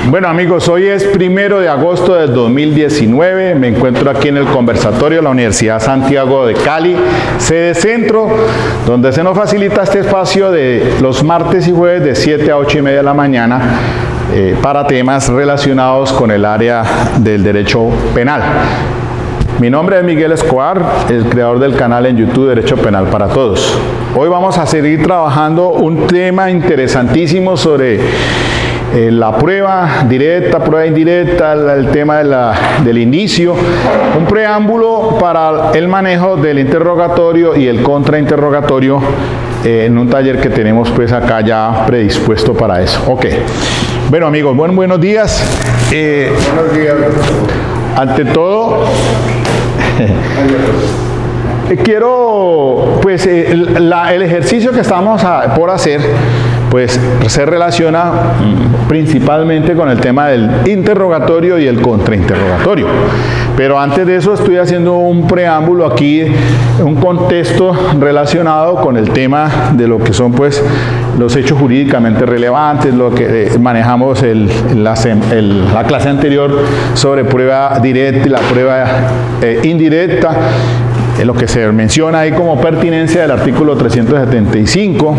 Bueno amigos, hoy es 1 de agosto del 2019, me encuentro aquí en el conversatorio de la Universidad Santiago de Cali, sede centro, donde se nos facilita este espacio de los martes y jueves de 7 a 8 y media de la mañana para temas relacionados con el área del derecho penal. Mi nombre es Miguel Escobar, el creador del canal en YouTube Derecho Penal para Todos. Hoy vamos a seguir trabajando un tema interesantísimo sobre la prueba directa, prueba indirecta, el tema del inicio, un preámbulo para el manejo del interrogatorio y el contrainterrogatorio en un taller que tenemos pues acá ya predispuesto para eso. Ok, bueno amigos, buenos días. Buenos días. Ante todo, quiero, pues, el ejercicio que estamos por hacer, pues, se relaciona principalmente con el tema del interrogatorio y el contrainterrogatorio. Pero antes de eso estoy haciendo un preámbulo aquí, un contexto relacionado con el tema de lo que son, pues, los hechos jurídicamente relevantes, lo que manejamos la clase anterior sobre prueba directa y la prueba indirecta, lo que se menciona ahí como pertinencia del artículo 375.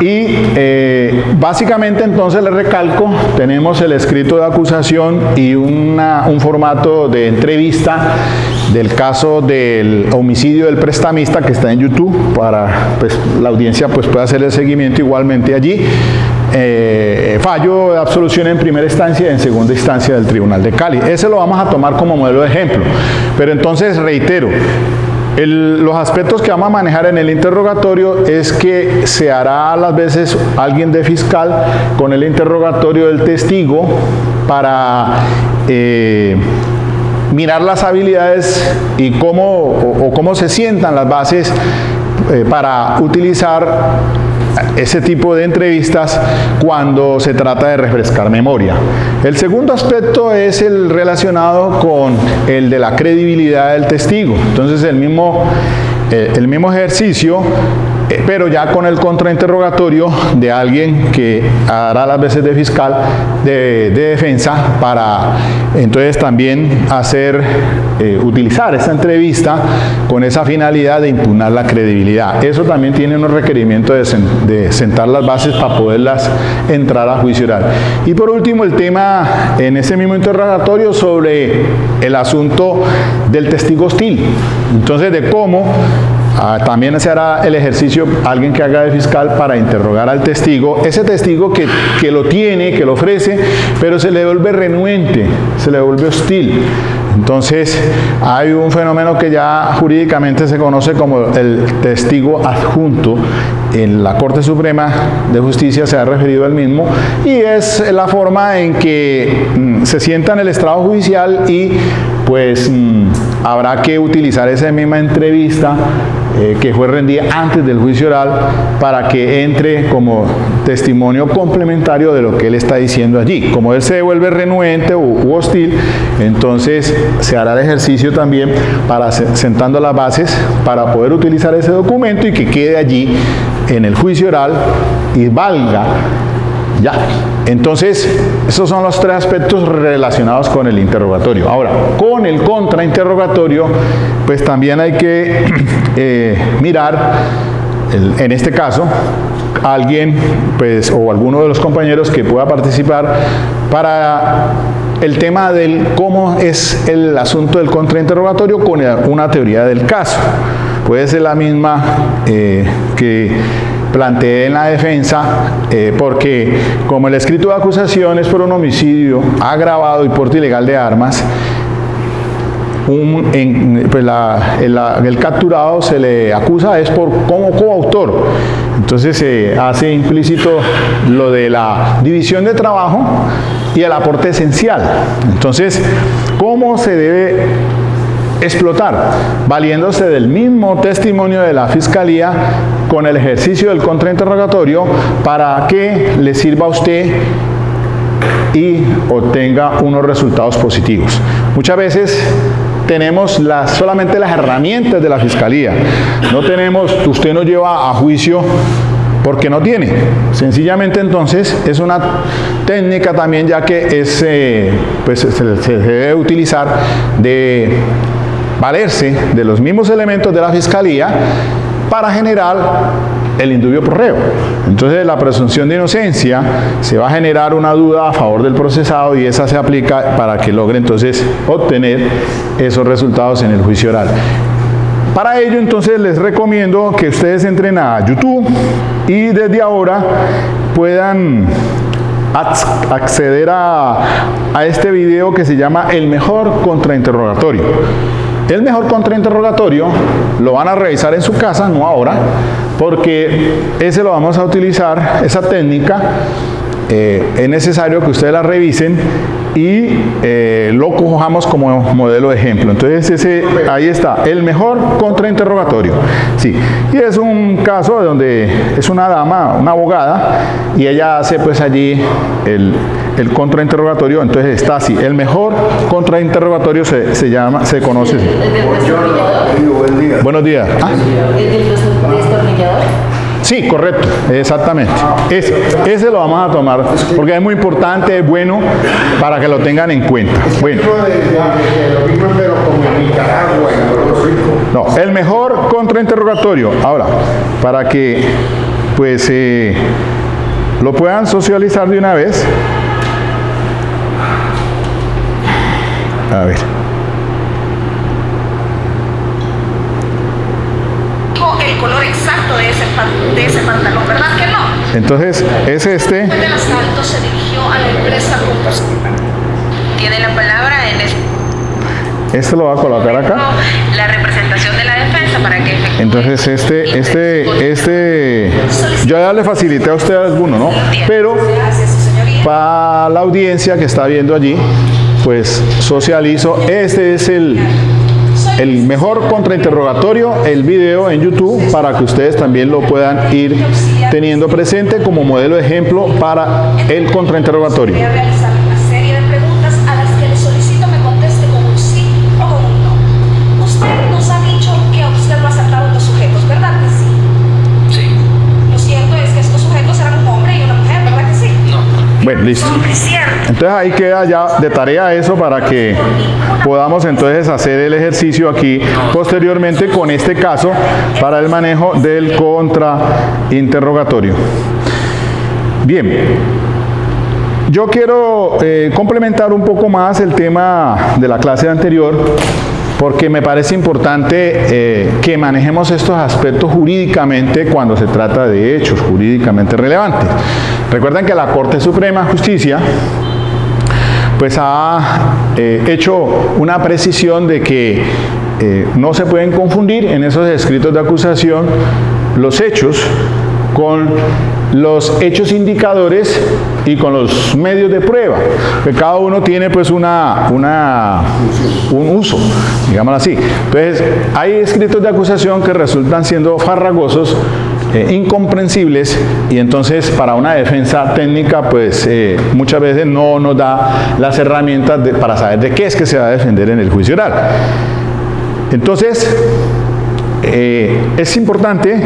Y básicamente entonces les recalco, tenemos el escrito de acusación y un formato de entrevista del caso del homicidio del prestamista que está en YouTube para pues, la audiencia pues, pueda hacer el seguimiento igualmente allí. Fallo de absolución en primera instancia y en segunda instancia del Tribunal de Cali. Ese lo vamos a tomar como modelo de ejemplo. Pero entonces reitero, los aspectos que vamos a manejar en el interrogatorio es que se hará a las veces alguien de fiscal con el interrogatorio del testigo para mirar las habilidades y cómo se sientan las bases para utilizar ese tipo de entrevistas cuando se trata de refrescar memoria. El segundo aspecto es el relacionado con el de la credibilidad del testigo. Entonces el mismo ejercicio, pero ya con el contrainterrogatorio de alguien que hará las veces de fiscal de defensa para entonces también utilizar esa entrevista con esa finalidad de impugnar la credibilidad. Eso también tiene unos requerimientos de sentar las bases para poderlas entrar a juicio oral. Y por último el tema en ese mismo interrogatorio sobre el asunto del testigo hostil. Entonces de cómo también se hará el ejercicio alguien que haga de fiscal para interrogar al testigo, ese testigo que lo tiene, que lo ofrece, pero se le vuelve renuente, se le vuelve hostil. Entonces hay un fenómeno que ya jurídicamente se conoce como el testigo adjunto. En la Corte Suprema de Justicia se ha referido al mismo y es la forma en que se sienta en el estrado judicial y pues habrá que utilizar esa misma entrevista que fue rendida antes del juicio oral para que entre como testimonio complementario de lo que él está diciendo allí. Como él se vuelve renuente u hostil, entonces se hará el ejercicio también para sentando las bases para poder utilizar ese documento y que quede allí en el juicio oral y valga. Ya, entonces esos son los tres aspectos relacionados con el interrogatorio. Ahora, con el contrainterrogatorio, pues también hay que mirar, en este caso, alguien, pues, o alguno de los compañeros que pueda participar para el tema del cómo es el asunto del contrainterrogatorio con una teoría del caso. Puede ser la misma que planteé en la defensa, porque como el escrito de acusación es por un homicidio agravado y porte ilegal de armas, el capturado se le acusa es como coautor. Entonces se hace implícito lo de la división de trabajo y el aporte esencial. Entonces, ¿cómo se debe explotar? Valiéndose del mismo testimonio de la Fiscalía con el ejercicio del contrainterrogatorio para que le sirva a usted y obtenga unos resultados positivos. Muchas veces tenemos solamente las herramientas de la Fiscalía. No tenemos, usted no lleva a juicio porque no tiene. Sencillamente entonces es una técnica también, ya que es, pues se debe utilizar de valerse de los mismos elementos de la Fiscalía para generar el indubio pro reo. Entonces la presunción de inocencia, se va a generar una duda a favor del procesado y esa se aplica para que logre entonces obtener esos resultados en el juicio oral. Para ello entonces les recomiendo que ustedes entren a YouTube y desde ahora puedan acceder a este video que se llama El mejor contrainterrogatorio. El mejor contrainterrogatorio lo van a revisar en su casa, no ahora, porque ese lo vamos a utilizar, esa técnica. Es necesario que ustedes la revisen y lo cojamos como modelo de ejemplo. Entonces ahí está, el mejor contrainterrogatorio. Sí, y es un caso donde es una dama, una abogada, y ella hace pues allí el contrainterrogatorio. Entonces está así, el mejor contrainterrogatorio se conoce así. Buen día. Buenos días. ¿Ah? ¿El destornillador? Sí, correcto, exactamente. Ese lo vamos a tomar porque es muy importante, es bueno para que lo tengan en cuenta. Bueno. Lo mismo, pero como en Nicaragua, en Puerto Rico. No, el mejor contrainterrogatorio. Ahora, para que pues lo puedan socializar de una vez. A ver. El color exacto de ese pantalón, ¿verdad que no? Entonces, es este. Después del asalto se dirigió a la empresa combustible. Tiene la palabra en Este lo va a colocar acá. la representación de la defensa para que efectúe. Entonces, yo ya le facilité a usted alguno, ¿no? Pero Gracias, su señoría. para la audiencia que está viendo allí, pues socializo. Este es el mejor contrainterrogatorio, el video en YouTube, para que ustedes también lo puedan ir teniendo presente como modelo de ejemplo para el contrainterrogatorio. Voy a realizar una serie de preguntas a las que le solicito me conteste con un sí o con un no. Usted nos ha dicho que usted lo ha asaltado a los sujetos, ¿verdad que sí? Sí. Lo cierto es que estos sujetos eran un hombre y una mujer, ¿verdad que sí? No. Bueno, listo. Es cierto. Entonces ahí queda ya de tarea eso para que podamos entonces hacer el ejercicio aquí posteriormente con este caso para el manejo del contrainterrogatorio. Bien, yo quiero complementar un poco más el tema de la clase anterior, porque me parece importante que manejemos estos aspectos jurídicamente cuando se trata de hechos jurídicamente relevantes. Recuerden que la Corte Suprema de Justicia pues ha hecho una precisión de que no se pueden confundir en esos escritos de acusación los hechos con los hechos indicadores y con los medios de prueba, que cada uno tiene pues un uso, digámoslo así. Entonces hay escritos de acusación que resultan siendo farragosos, incomprensibles, y entonces para una defensa técnica pues muchas veces no nos da las herramientas para saber de qué es que se va a defender en el juicio oral. Entonces es importante.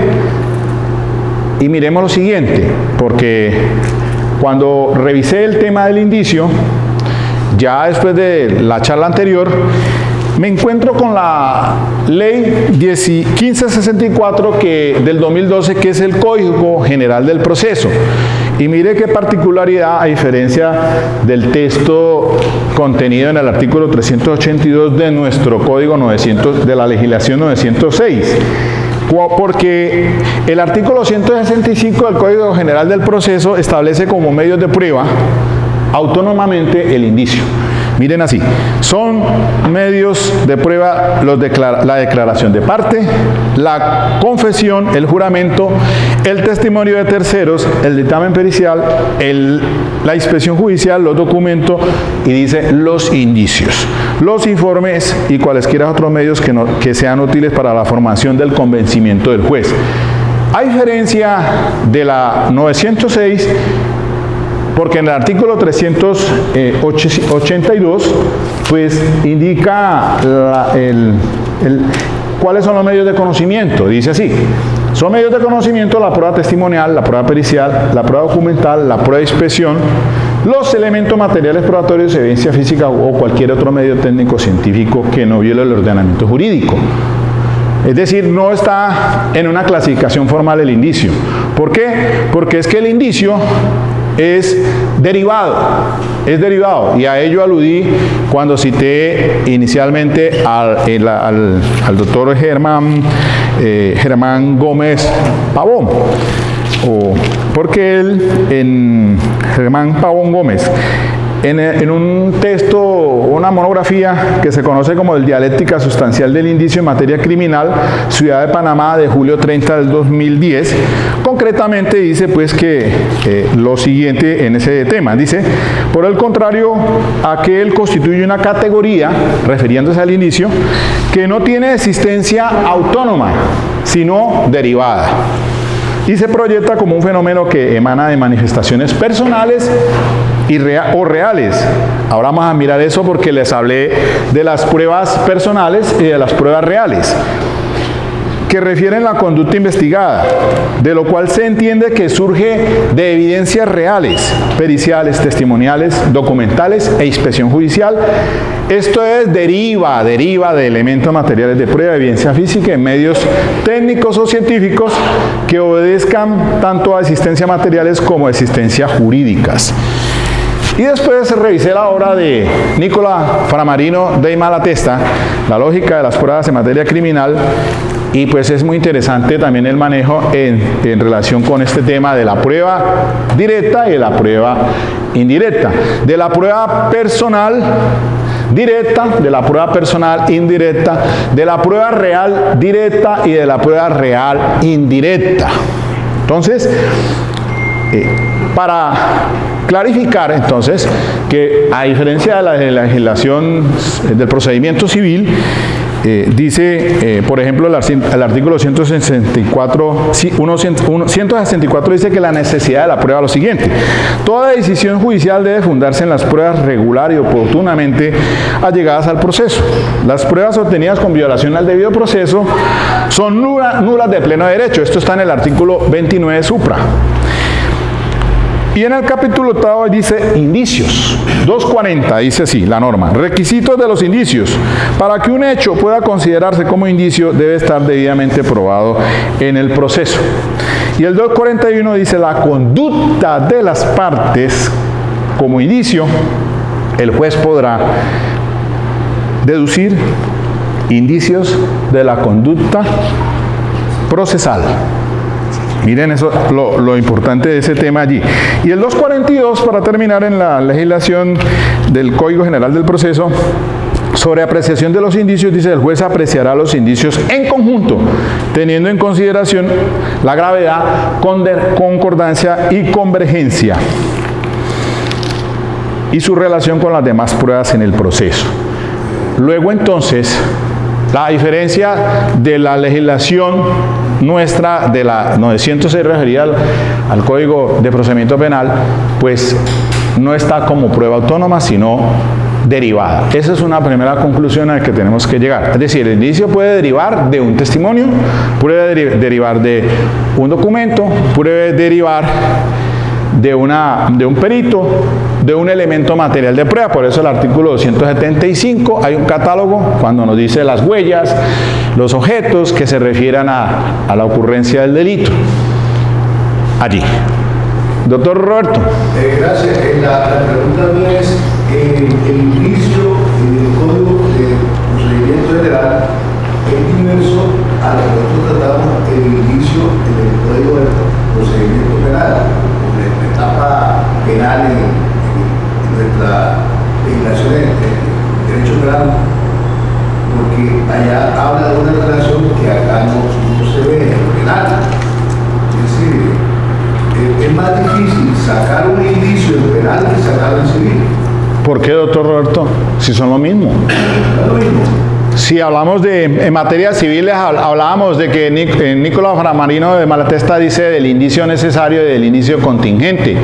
Y miremos lo siguiente, porque cuando revisé el tema del indicio, ya después de la charla anterior, me encuentro con la ley 1564 del 2012, que es el Código General del Proceso. Y mire qué particularidad, a diferencia del texto contenido en el artículo 382 de nuestro Código 900, de la legislación 906. Porque el artículo 165 del Código General del Proceso establece como medios de prueba autónomamente el indicio. Miren así, son medios de prueba la declaración de parte, la confesión, el juramento, el testimonio de terceros, el dictamen pericial, la inspección judicial, los documentos, y dice los indicios, los informes y cualesquiera otros medios que sean útiles para la formación del convencimiento del juez. A diferencia de la 906, porque en el artículo 382 pues indica cuáles son los medios de conocimiento. Dice así: Son medios de conocimiento la prueba testimonial, la prueba pericial, la prueba documental, la prueba de inspección, los elementos materiales probatorios, evidencia física o cualquier otro medio técnico científico que no viole el ordenamiento jurídico. Es decir, no está en una clasificación formal el indicio. ¿Por qué? Porque es que el indicio es derivado, y a ello aludí cuando cité inicialmente al doctor Germán Gómez Pavón, porque él, Germán Pavón Gómez, en un texto, una monografía que se conoce como el Dialéctica Sustancial del Indicio en Materia Criminal, Ciudad de Panamá, de julio 30 del 2010, concretamente dice pues que lo siguiente en ese tema, dice: por el contrario, aquel constituye una categoría, refiriéndose al indicio, que no tiene existencia autónoma, sino derivada, y se proyecta como un fenómeno que emana de manifestaciones personales o reales. Ahora vamos a mirar eso porque les hablé de las pruebas personales y de las pruebas reales, que refieren la conducta investigada, de lo cual se entiende que surge de evidencias reales, periciales, testimoniales, documentales e inspección judicial. Esto es, deriva de elementos materiales de prueba, evidencia física en medios técnicos o científicos que obedezcan tanto a existencias materiales como a existencias jurídicas. Y después revisé la obra de Nicola Framarino de Malatesta, La lógica de las pruebas en materia criminal, y pues es muy interesante también el manejo en relación con este tema de la prueba directa y de la prueba indirecta, de la prueba personal directa, de la prueba personal indirecta, de la prueba real directa y de la prueba real indirecta. Entonces, para clarificar entonces que a diferencia de la legislación del procedimiento civil, dice, por ejemplo, el artículo 164 dice que la necesidad de la prueba es lo siguiente: toda decisión judicial debe fundarse en las pruebas regular y oportunamente allegadas al proceso. Las pruebas obtenidas con violación al debido proceso son nulas de pleno derecho. Esto está en el artículo 29 supra. Y en el capítulo 8 dice indicios. 240 dice así la norma: requisitos de los indicios. Para que un hecho pueda considerarse como indicio, debe estar debidamente probado en el proceso. Y el 241 dice: la conducta de las partes como indicio, el juez podrá deducir indicios de la conducta procesal. Miren eso, lo importante de ese tema allí. Y el 242, para terminar, en la legislación del Código General del Proceso, sobre apreciación de los indicios, dice: el juez apreciará los indicios en conjunto, teniendo en consideración la gravedad, concordancia y convergencia, y su relación con las demás pruebas en el proceso. Luego, entonces, la diferencia de la legislación nuestra, de la 906 referida al Código de Procedimiento Penal, pues no está como prueba autónoma, sino derivada. Esa es una primera conclusión a la que tenemos que llegar. Es decir, el indicio puede derivar de un testimonio, puede derivar de un documento, puede derivar de un perito, de un elemento material de prueba. Por eso el artículo 275 hay un catálogo cuando nos dice las huellas, los objetos que se refieran a la ocurrencia del delito. Allí. Doctor Roberto. Gracias. La pregunta mía es: el indicio del Código de Procedimiento General es diverso a lo que nosotros tratamos el indicio en el Código de Procedimiento Penal, en la etapa penal en nuestra legislación de derecho penal, porque allá habla de una relación que acá no se ve en el penal. Es decir, es más difícil sacar un indicio en penal que sacarlo en civil. ¿Por qué, doctor Roberto? Si son lo mismo. No es lo mismo. Si hablamos en materia civil, hablábamos de que Nicola Framarino de Malatesta dice del indicio necesario y del indicio contingente.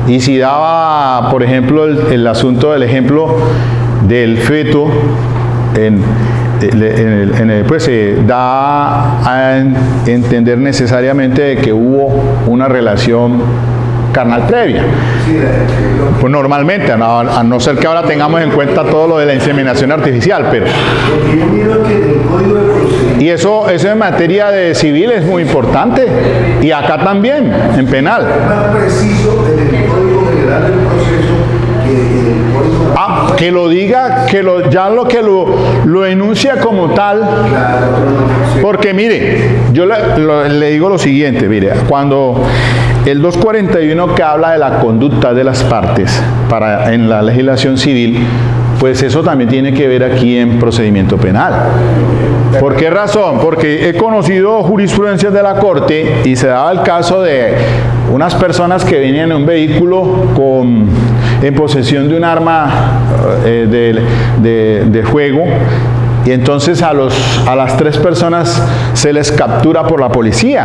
Y si daba, por ejemplo, el asunto del ejemplo del feto pues se da a entender necesariamente de que hubo una relación carnal previa. Pues normalmente, a no ser que ahora tengamos en cuenta todo lo de la inseminación artificial, pero... Y eso en materia de civil es muy importante, y acá también, en penal. Más preciso en el Código General del Proceso que en el Código... Que lo diga, que lo enuncia como tal, porque mire, yo le digo lo siguiente, mire, cuando el 241 que habla de la conducta de las partes en la legislación civil, pues eso también tiene que ver aquí en procedimiento penal. ¿Por qué razón? Porque he conocido jurisprudencias de la Corte y se daba el caso de unas personas que venían en un vehículo en posesión de un arma de fuego, y entonces a las 3 personas se les captura por la policía.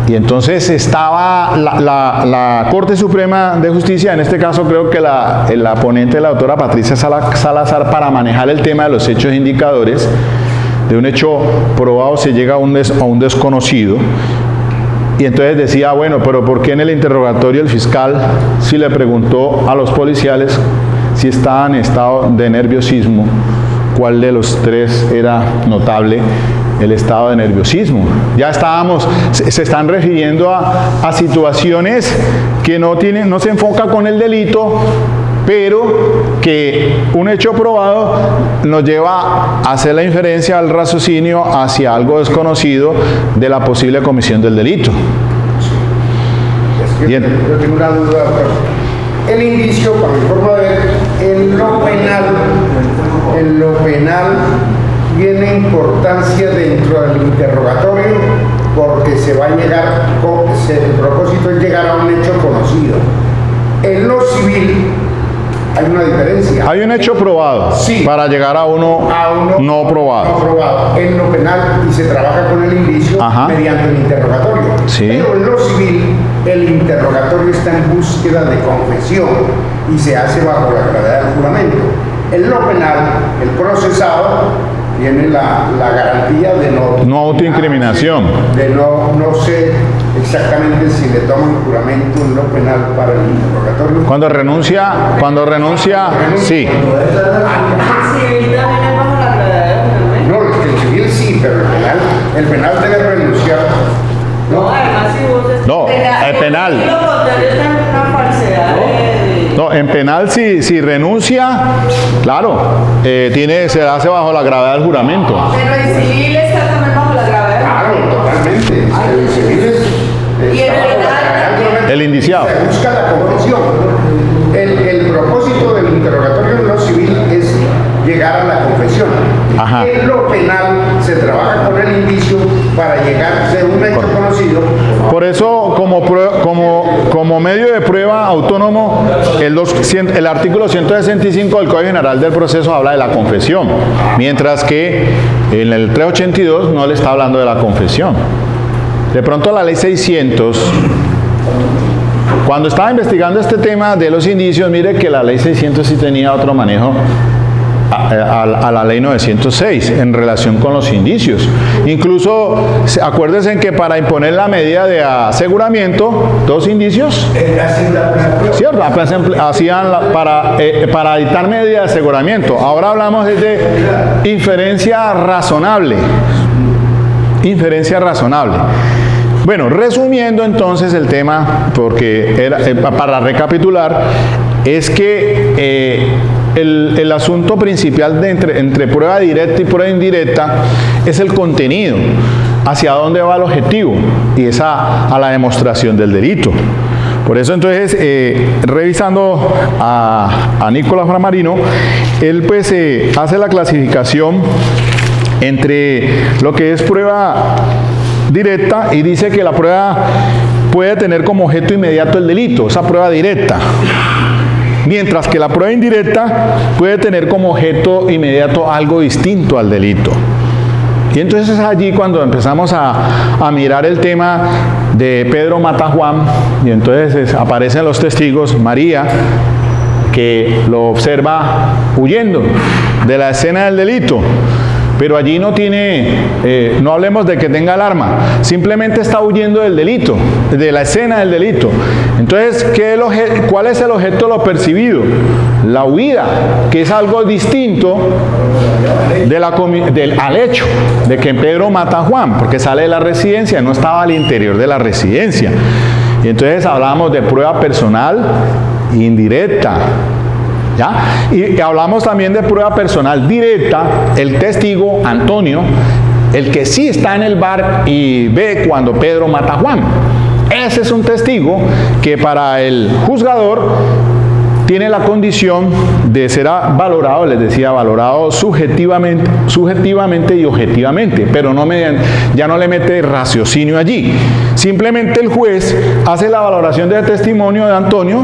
Y entonces estaba la Corte Suprema de Justicia, en este caso creo que la ponente, la doctora Patricia Salazar, para manejar el tema de los hechos indicadores, de un hecho probado se llega a un desconocido, y entonces decía, bueno, pero ¿por qué en el interrogatorio el fiscal sí le preguntó a los policiales si estaban en estado de nerviosismo? ¿Cuál de los 3 era notable el estado de nerviosismo? Ya se están refiriendo a situaciones que no se enfoca con el delito, pero que un hecho probado nos lleva a hacer la inferencia al raciocinio hacia algo desconocido de la posible comisión del delito. Es que Bien. Yo tengo una duda, doctor. El indicio, para mi forma de ver, en lo penal tiene importancia dentro del interrogatorio, porque se va a llegar, el propósito es llegar a un hecho conocido. En lo civil hay una diferencia. Hay un hecho probado, Sí. para llegar a uno no probado. No probado. En lo penal, y se trabaja con el indicio Ajá. mediante el interrogatorio. Sí. Pero en lo civil, el interrogatorio está en búsqueda de confesión y se hace bajo la gravedad del juramento. En lo penal, el procesado tiene la garantía de no autoincriminación. de no sé exactamente si le toman juramento en lo penal para el interrogatorio. Cuando renuncia, sí. Civil también es bajo la gravedad de No, el civil sí, pero el penal debe renunciar. No, además si vos... No, el penal. Lo contrario es una falsedad No, en penal si renuncia, claro, se hace bajo la gravedad del juramento. Pero en civil está también bajo la gravedad. Claro, totalmente. El civil es... Y en el penal El indiciado. Se busca la confesión. El propósito del interrogatorio en lo civil es llegar a la confesión. Ajá. En lo penal se trabaja con el indicio para llegar a ser un hecho conocido. Por eso, como medio de prueba autónomo, el artículo 165 del Código General del Proceso habla de la confesión, mientras que en el 382 no le está hablando de la confesión. De pronto la ley 600, cuando estaba investigando este tema de los indicios, mire que la ley 600 sí tenía otro manejo a la ley 906 en relación con los indicios. Incluso, acuérdense que para imponer la medida de aseguramiento, 2 indicios, ¿cierto? Hacían para dictar medida de aseguramiento. Ahora hablamos de inferencia razonable. Inferencia razonable. Bueno, resumiendo entonces el tema, porque para recapitular, es que el asunto principal entre prueba directa y prueba indirecta es el contenido, hacia dónde va el objetivo, y es a la demostración del delito. Por eso entonces, revisando a Nicolás Framarino, él pues hace la clasificación entre lo que es prueba directa y dice que la prueba puede tener como objeto inmediato el delito, esa prueba directa. Mientras que la prueba indirecta puede tener como objeto inmediato algo distinto al delito. Y entonces es allí cuando empezamos a mirar el tema de Pedro mata a Juan, y entonces aparecen los testigos, María, que lo observa huyendo de la escena del delito. Pero allí no tiene, no hablemos de que tenga el arma, simplemente está huyendo del delito, de la escena del delito. Entonces, ¿cuál es el objeto de lo percibido? La huida, que es algo distinto al hecho de que Pedro mata a Juan, porque sale de la residencia, no estaba al interior de la residencia. Y entonces hablamos de prueba personal indirecta. ¿Ya? Y hablamos también de prueba personal directa, el testigo Antonio, el que sí está en el bar y ve cuando Pedro mata a Juan. Ese es un testigo que para el juzgador tiene la condición de ser valorado, les decía, valorado subjetivamente y objetivamente, pero ya no le mete raciocinio allí. Simplemente el juez hace la valoración del testimonio de Antonio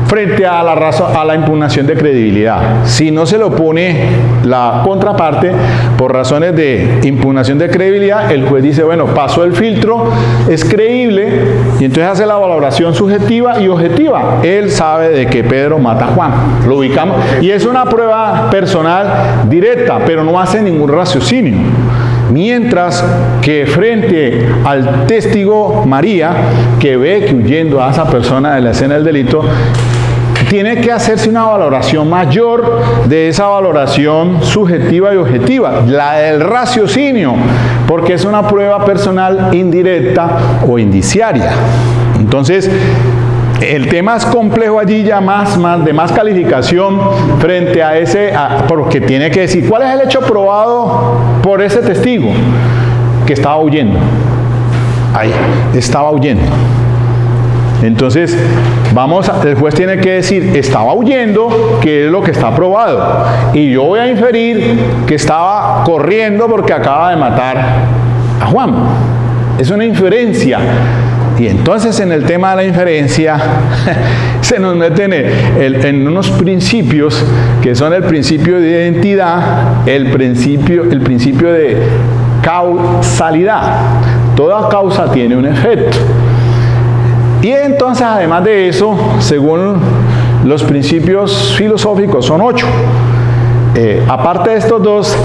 frente a la impugnación de credibilidad. Si no se lo pone la contraparte por razones de impugnación de credibilidad, el juez dice, bueno, pasó el filtro, es creíble, y entonces hace la valoración subjetiva y objetiva. Él sabe de que Pedro mata a Juan, lo ubicamos, y es una prueba personal directa, pero no hace ningún raciocinio. Mientras que frente al testigo María, que ve que huyendo a esa persona de la escena del delito, tiene que hacerse una valoración mayor de esa valoración subjetiva y objetiva, la del raciocinio, porque es una prueba personal indirecta o indiciaria. Entonces, el tema es complejo allí, ya de más calificación frente a porque tiene que decir, ¿cuál es el hecho probado por ese testigo? Que estaba huyendo. Ahí, estaba huyendo. Entonces, el juez tiene que decir, estaba huyendo, que es lo que está probado. Y yo voy a inferir que estaba corriendo porque acaba de matar a Juan. Es una inferencia. Y entonces en el tema de la inferencia se nos meten en unos principios que son el principio de identidad, el principio de causalidad. Toda causa tiene un efecto. Y entonces, además de eso, según los principios filosóficos, son 8. Aparte de estos dos,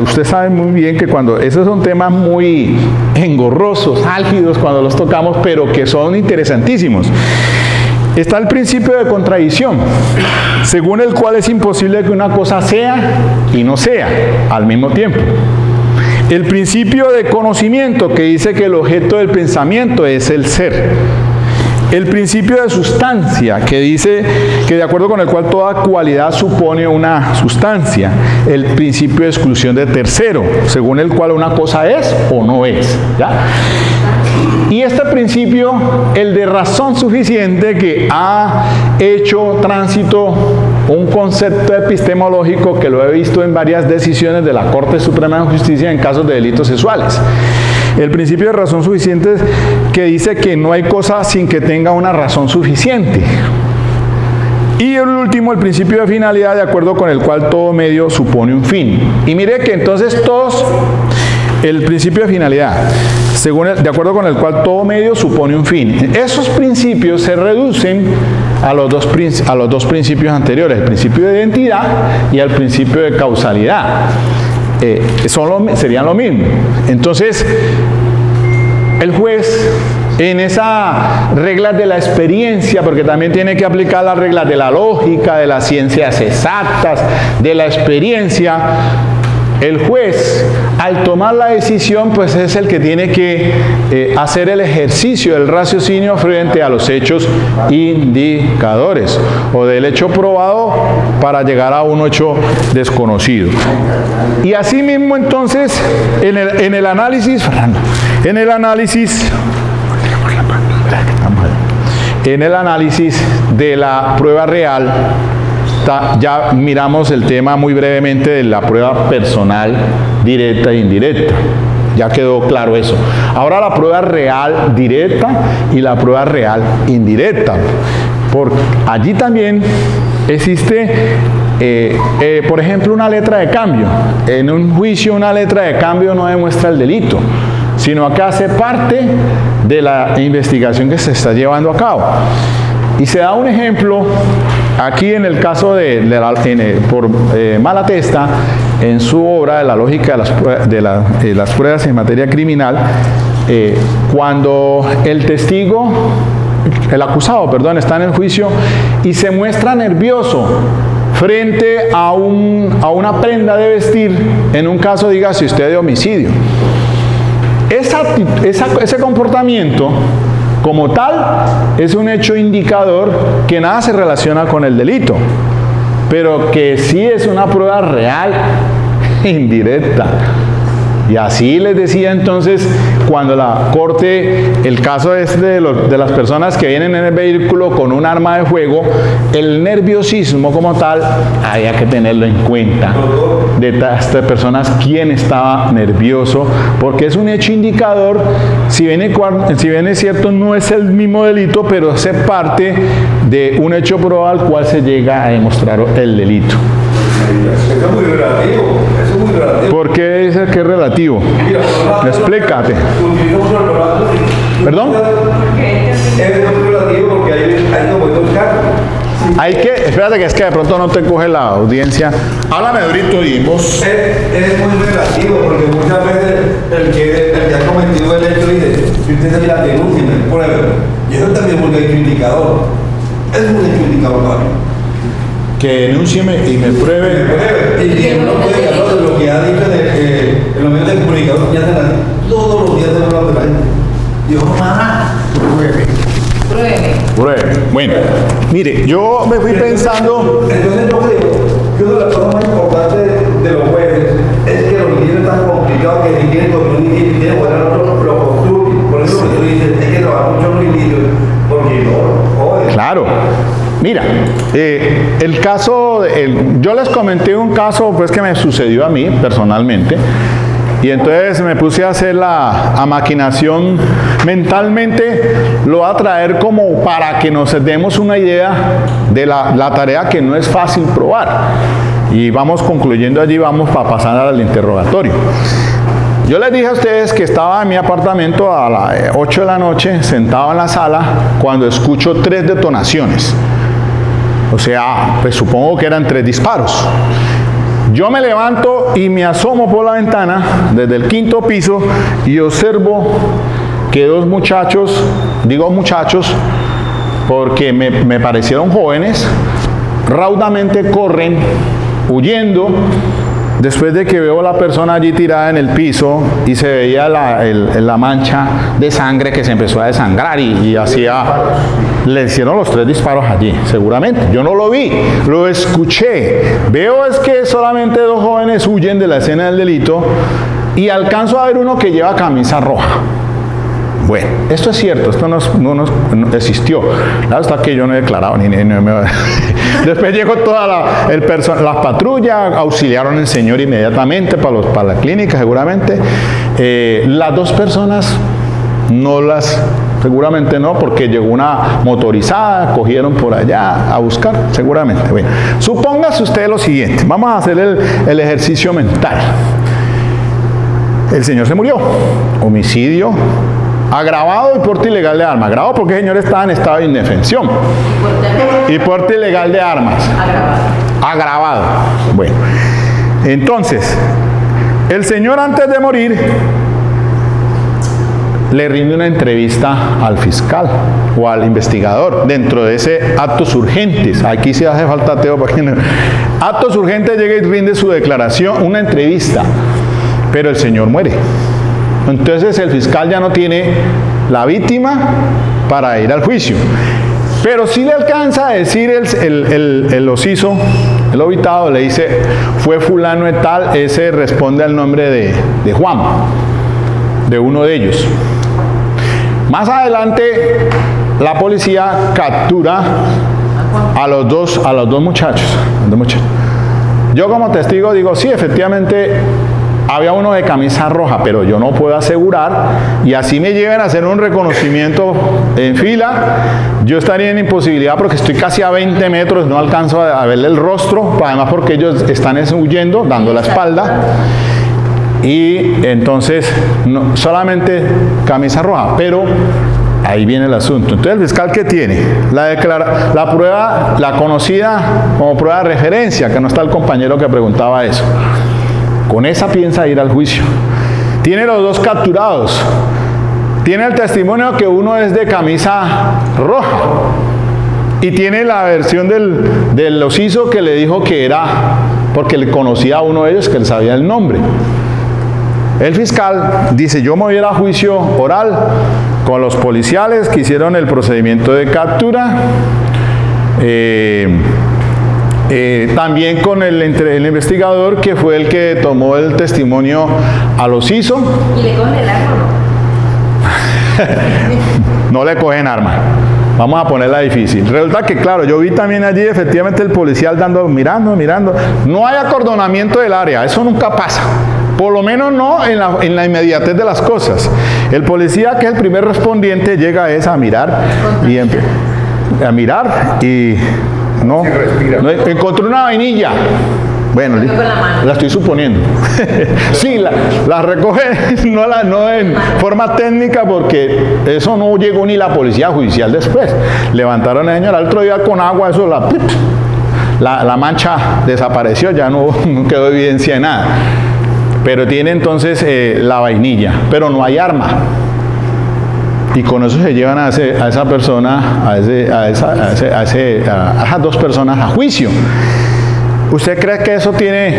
usted sabe muy bien que cuando esos son temas muy engorrosos, álgidos cuando los tocamos, pero que son interesantísimos. Está el principio de contradicción, según el cual es imposible que una cosa sea y no sea al mismo tiempo. El principio de conocimiento, que dice que el objeto del pensamiento es el ser. El principio de sustancia, que dice que de acuerdo con el cual toda cualidad supone una sustancia. El principio de exclusión de tercero, según el cual una cosa es o no es. ¿Ya? Y este principio, el de razón suficiente, que ha hecho tránsito un concepto epistemológico que lo he visto en varias decisiones de la Corte Suprema de Justicia en casos de delitos sexuales. El principio de razón suficiente, que dice que no hay cosa sin que tenga una razón suficiente. Y el último, el principio de finalidad, de acuerdo con el cual todo medio supone un fin. Y mire que entonces el principio de finalidad, de acuerdo con el cual todo medio supone un fin. Esos principios se reducen a los dos principios anteriores, el principio de identidad y el principio de causalidad. Serían lo mismo. Entonces, el juez, en esas reglas de la experiencia, porque también tiene que aplicar las reglas de la lógica, de las ciencias exactas, de la experiencia, el juez, al tomar la decisión, pues es el que tiene que hacer el ejercicio del raciocinio frente a los hechos indicadores o del hecho probado para llegar a un hecho desconocido. Y asimismo, entonces, en el análisis de la prueba real, ya miramos el tema muy brevemente de la prueba personal directa e indirecta. Ya quedó claro eso. Ahora la prueba real directa y la prueba real indirecta. Porque allí también existe, por ejemplo, una letra de cambio. En un juicio una letra de cambio no demuestra el delito, sino que hace parte de la investigación que se está llevando a cabo. Y se da un ejemplo aquí en el caso por Malatesta, en su obra de la lógica de las pruebas en materia criminal, cuando el acusado, está en el juicio y se muestra nervioso frente a una prenda de vestir, en un caso, dígase usted, de homicidio. Ese comportamiento, como tal, es un hecho indicador que nada se relaciona con el delito, pero que sí es una prueba real, indirecta. Y así les decía entonces, cuando la corte, el caso es de las personas que vienen en el vehículo con un arma de fuego, el nerviosismo como tal, había que tenerlo en cuenta. De estas personas, quién estaba nervioso, porque es un hecho indicador, si bien es cierto, no es el mismo delito, pero hace parte de un hecho probable al cual se llega a demostrar el delito. Eso es muy relativo, eso es muy relativo. ¿Por qué dice que es relativo? Mira, Explícate. ¿Perdón? Es muy relativo porque hay como dos casos. Espérate que es que de pronto no te coge la audiencia. Háblame durito y vos. Es muy relativo porque muchas veces el que ha cometido el hecho dice, si usted se la denuncia y me prueba, y eso también es un hecho indicador. Es un hecho indicador, ¿vale? Que denúncieme y me pruebe. Y uno puede hablar de lo que ha dicho en los medios de comunicación, ya todos los días se habla de la gente. Dios, mamá, Pruebe. Bueno, mire, yo me fui pensando. Entonces, lo que digo, que una de las cosas más importantes de los jueces es que los litigios están complicados, que si quieren construir un litigio, quieren poner otro, lo construyen. Por eso que tú dices, hay que trabajar mucho en los litigios, porque no, joder. Claro. Mira, el caso, yo les comenté un caso pues que me sucedió a mí personalmente, y entonces me puse a hacer la maquinación mentalmente, lo voy a traer como para que nos demos una idea de la tarea que no es fácil probar, y vamos concluyendo allí, vamos para pasar al interrogatorio. Yo les dije a ustedes que estaba en mi apartamento a las 8 de la noche, sentado en la sala, cuando escucho 3 detonaciones. O sea, pues supongo que eran 3 disparos. Yo me levanto y me asomo por la ventana desde el 5º piso y observo que 2 muchachos, digo muchachos porque me parecieron jóvenes, raudamente corren, huyendo, después de que veo a la persona allí tirada en el piso y se veía la mancha de sangre que se empezó a desangrar y le hicieron los 3 disparos allí, seguramente. Yo no lo vi, lo escuché. Veo es que solamente 2 jóvenes huyen de la escena del delito y alcanzo a ver uno que lleva camisa roja. Bueno, esto es cierto, esto no existió. Claro está que yo no he declarado ni Después llegó toda la patrulla, auxiliaron al señor inmediatamente para la clínica, seguramente. Las 2 personas seguramente no, porque llegó una motorizada, cogieron por allá a buscar, seguramente. Bueno, supóngase usted lo siguiente, vamos a hacer el ejercicio mental. El señor se murió, homicidio agravado y porte ilegal de armas. Agravado porque el señor estaba en estado de indefensión. Y porte ilegal de armas. Agravado. Bueno, entonces, el señor antes de morir le rinde una entrevista al fiscal o al investigador dentro de ese actos urgentes. Aquí sí hace falta Teo para que no. Actos urgentes, llega y rinde su declaración, una entrevista, pero el señor muere. Entonces el fiscal ya no tiene la víctima para ir al juicio, pero sí le alcanza a decir el ociso, el obitado, le dice, fue fulano de tal, ese responde al nombre de Juan, de uno de ellos. Más adelante la policía captura a los dos muchachos. Yo como testigo digo, sí, efectivamente había uno de camisa roja, pero yo no puedo asegurar, y así me lleven a hacer un reconocimiento en fila, yo estaría en imposibilidad porque estoy casi a 20 metros, no alcanzo a verle el rostro, además porque ellos están huyendo, dando la espalda, y entonces solamente camisa roja, pero Ahí viene el asunto. Entonces, ¿el fiscal qué tiene? La prueba, la conocida como prueba de referencia, que no está el compañero que preguntaba eso. Con esa piensa ir al juicio. Tiene los dos capturados. Tiene el testimonio que uno es de camisa roja. Y tiene la versión del ociso que le dijo que era, porque le conocía a uno de ellos, que le sabía el nombre. El fiscal dice, yo me voy a ir a juicio oral con los policiales que hicieron el procedimiento de captura, también con el investigador que fue el que tomó el testimonio al ociso. ¿Y le cogen el arma o no? No le cogen arma. Vamos a ponerla difícil. Resulta que, claro, yo vi también allí efectivamente el policial mirando. No hay acordonamiento del área, eso nunca pasa. Por lo menos no en la inmediatez de las cosas. El policía, que es el primer respondiente, llega a mirar y no encontró una vainilla. Bueno, la estoy suponiendo. Sí, la recoge, no en forma técnica, porque eso no llegó ni la policía judicial después. Levantaron a la señora, al otro día con agua, eso la mancha desapareció, ya no quedó evidencia de nada. Pero tiene entonces la vainilla, pero no hay arma. Y con eso se llevan a esa persona, a esas dos personas a juicio. ¿Usted cree que eso tiene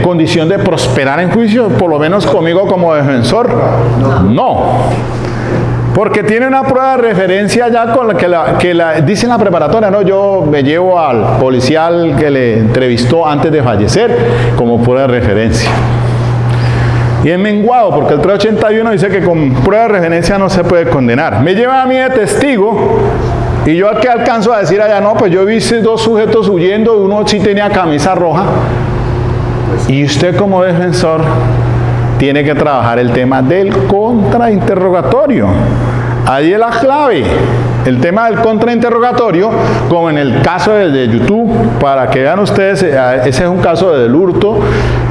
condición de prosperar en juicio? Por lo menos conmigo como defensor. No. Porque tiene una prueba de referencia ya con la que dice en la preparatoria, ¿no? Yo me llevo al policial que le entrevistó antes de fallecer como prueba de referencia. Y es menguado, porque el 381 dice que con prueba de referencia no se puede condenar. Me lleva a mí de testigo. Y yo aquí alcanzo a decir allá, no, pues yo vi dos sujetos huyendo, uno sí tenía camisa roja. Y usted como defensor tiene que trabajar el tema del contrainterrogatorio. Ahí es la clave. El tema del contrainterrogatorio, como en el caso de YouTube, para que vean ustedes, ese es un caso del hurto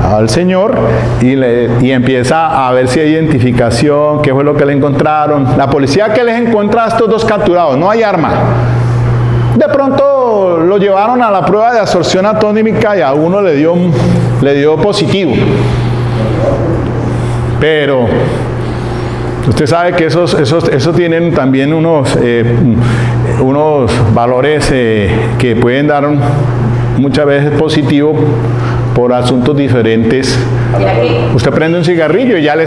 al señor y empieza a ver si hay identificación, qué fue lo que le encontraron. La policía que les encuentra a estos dos capturados, no hay arma. De pronto lo llevaron a la prueba de absorción atómica y a uno le dio positivo. Pero usted sabe que eso tienen también unos valores que pueden dar muchas veces positivo por asuntos diferentes. Usted prende un cigarrillo y ya le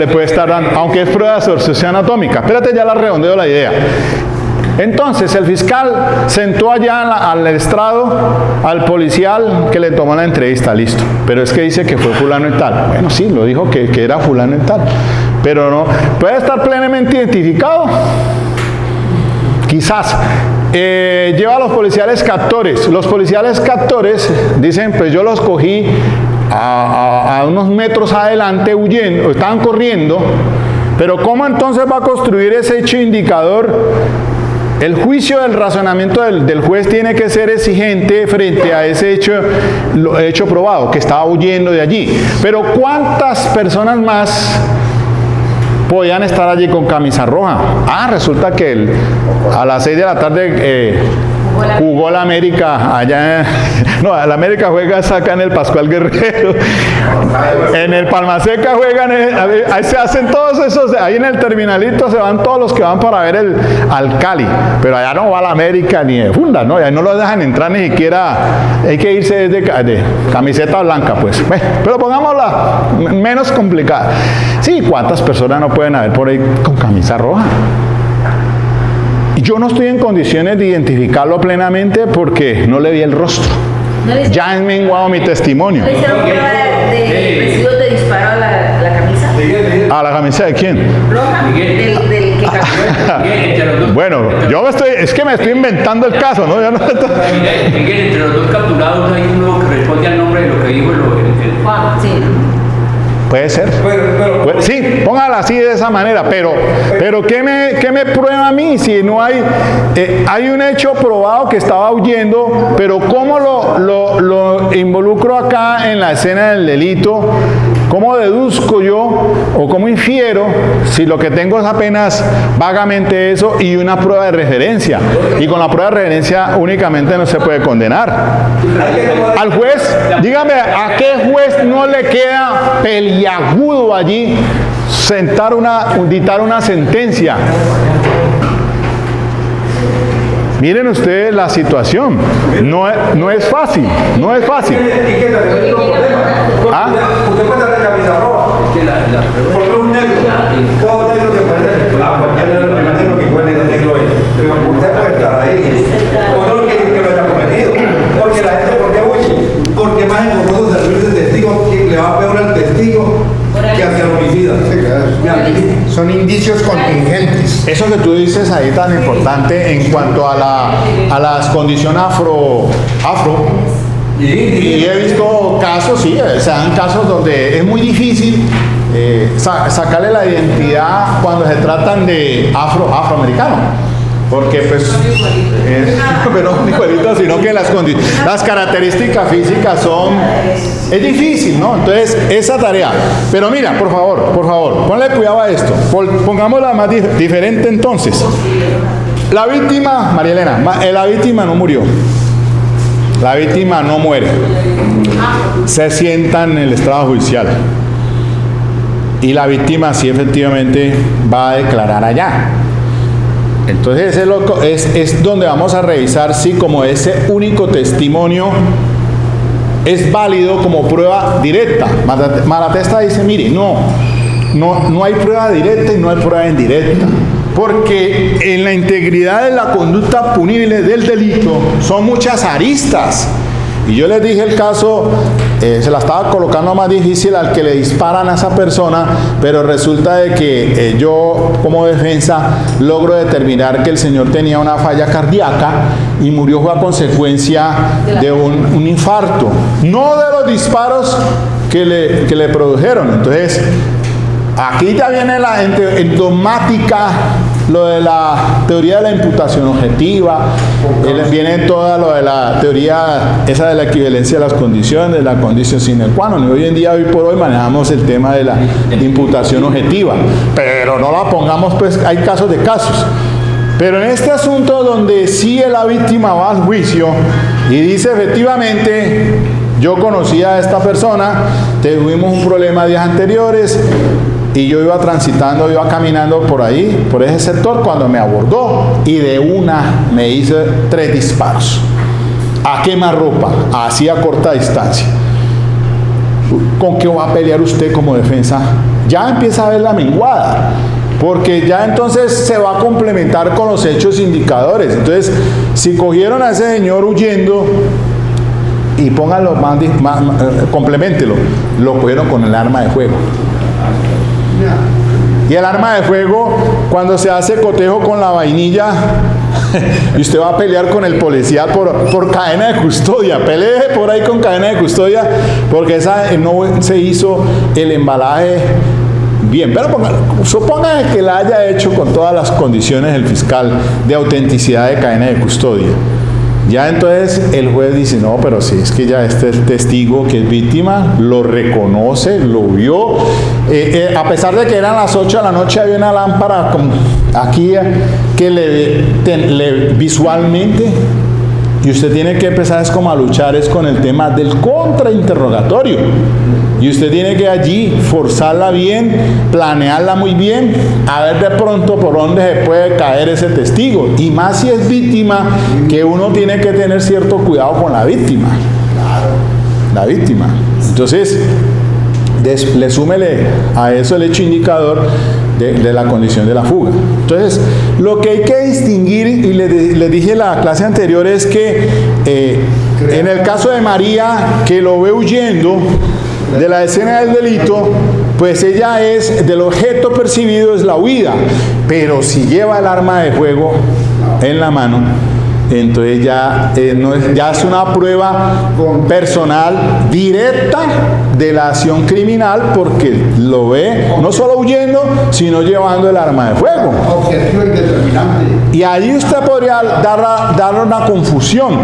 puede estar dando, aunque es prueba de absorción atómica. Espérate, ya la redondeo la idea. Entonces el fiscal sentó allá al estrado al policial que le tomó la entrevista, listo. Pero es que dice que fue fulano y tal. Bueno, sí, lo dijo que era fulano y tal. Pero no, ¿puede estar plenamente identificado? Quizás. Lleva a los policiales captores. Los policiales captores dicen, pues yo los cogí a unos metros adelante huyendo, estaban corriendo. Pero ¿cómo entonces va a construir ese hecho indicador? El juicio del razonamiento del juez tiene que ser exigente frente a ese hecho probado, que estaba huyendo de allí. Pero ¿cuántas personas más podían estar allí con camisa roja? Resulta que a las 6 de la tarde jugó la América allá. No, la América juega acá en el Pascual Guerrero. En el Palmaseca juegan, ahí se hacen todos esos, ahí en el terminalito se van todos los que van para ver al Cali. Pero allá no va la América ni de funda, ¿no? Allá no lo dejan entrar ni siquiera, hay que irse de camiseta blanca, pues. Pero pongámosla menos complicada. Sí, ¿cuántas personas no pueden haber por ahí con camisa roja? Yo no estoy en condiciones de identificarlo plenamente porque no le vi el rostro. Ya he menguado mi testimonio. ¿Le hicieron prueba de residuos de disparo a la camisa? ¿A la camisa de quién? Roja, del que capturó. Bueno, es que me estoy inventando el caso, ¿no? Ya no Miguel, entre los dos capturados hay uno que responde al nombre de lo que dijo el Juan, sí. Puede ser. Sí, póngala así de esa manera, pero ¿qué me prueba a mí si no hay un hecho probado que estaba huyendo, pero cómo lo involucro acá en la escena del delito? ¿Cómo deduzco yo o cómo infiero si lo que tengo es apenas vagamente eso y una prueba de referencia? Y con la prueba de referencia únicamente no se puede condenar. Al juez, dígame, ¿a qué juez no le queda peliagudo allí dictar una sentencia? Miren ustedes la situación, no es fácil, no es fácil. ¿Ah? Usted puede estar de camisa roja, porque es un negro, todo negro que puede el negro que puede el negro es, pero usted puede estar ahí, o no que lo haya cometido, porque la gente, ¿por qué huye? Porque más engorroso servirse de testigo, que le va peor al testigo que hacia el homicida. Son indicios contingentes. Eso que tú dices ahí tan importante en cuanto a las condiciones afro. Y he visto casos, sí, se dan casos donde es muy difícil sacarle la identidad cuando se tratan de afroamericanos. Porque pues, pero no igualito, sino que las características físicas es difícil, ¿no? Entonces, esa tarea. Pero mira, por favor, ponle cuidado a esto. Pongámosla más diferente entonces. La víctima, María Elena, la víctima no murió. La víctima no muere. Se sienta en el estrado judicial. Y la víctima sí efectivamente va a declarar allá. Entonces es donde vamos a revisar si como ese único testimonio es válido como prueba directa. Malatesta dice, mire, no hay prueba directa y no hay prueba indirecta. Porque en la integridad de la conducta punible del delito son muchas aristas. Y yo les dije el caso, se la estaba colocando más difícil al que le disparan a esa persona, pero resulta de que yo como defensa logro determinar que el señor tenía una falla cardíaca y murió a consecuencia de un infarto, no de los disparos que le produjeron. Entonces, aquí ya viene la endomática, lo de la teoría de la imputación objetiva, viene toda lo de la teoría esa de la equivalencia de las condiciones, de la condición sine qua non. Hoy por hoy manejamos el tema de la imputación objetiva, pero no la pongamos, pues hay casos de casos. Pero en este asunto donde sí la víctima va al juicio y dice efectivamente, yo conocía a esta persona, tuvimos un problema días anteriores, y yo iba caminando por ahí, por ese sector, cuando me abordó y de una me hizo 3 disparos. A quemarropa, así a corta distancia. ¿Con qué va a pelear usted como defensa? Ya empieza a ver la menguada, porque ya entonces se va a complementar con los hechos indicadores. Entonces, si cogieron a ese señor huyendo, y pónganlo compleméntelo, lo cogieron con el arma de fuego. Y el arma de fuego, cuando se hace cotejo con la vainilla, y usted va a pelear con el policía por cadena de custodia, pelee por ahí con cadena de custodia, porque esa no se hizo el embalaje bien. Pero suponga que la haya hecho con todas las condiciones el fiscal de autenticidad de cadena de custodia. Ya entonces el juez dice, no, pero si es que ya este testigo que es víctima lo reconoce, lo vio, a pesar de que eran las 8 de la noche, había una lámpara aquí que le visualmente, y usted tiene que empezar es como a luchar es con el tema del contrainterrogatorio. Y usted tiene que allí forzarla bien, planearla muy bien, a ver de pronto por dónde se puede caer ese testigo. Y más si es víctima, que uno tiene que tener cierto cuidado con la víctima. La víctima. Entonces, le súmele a eso el hecho indicador de la condición de la fuga. Entonces, lo que hay que distinguir, y les dije en la clase anterior, es que en el caso de María, que lo ve huyendo de la escena del delito, pues ella del objeto percibido es la huida, pero si lleva el arma de fuego en la mano, entonces ya es una prueba personal directa de la acción criminal porque lo ve no solo huyendo, sino llevando el arma de fuego. Objetivo y determinante. Y ahí usted podría dar una confusión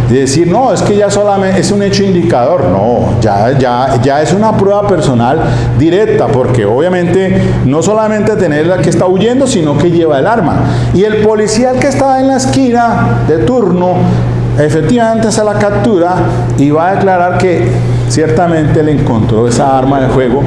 y decir, no, es que ya solamente es un hecho indicador. No, ya es una prueba personal directa, porque obviamente no solamente tener que está huyendo, sino que lleva el arma. Y el policía que estaba en la esquina de turno, efectivamente hace la captura y va a declarar que ciertamente le encontró esa arma de fuego,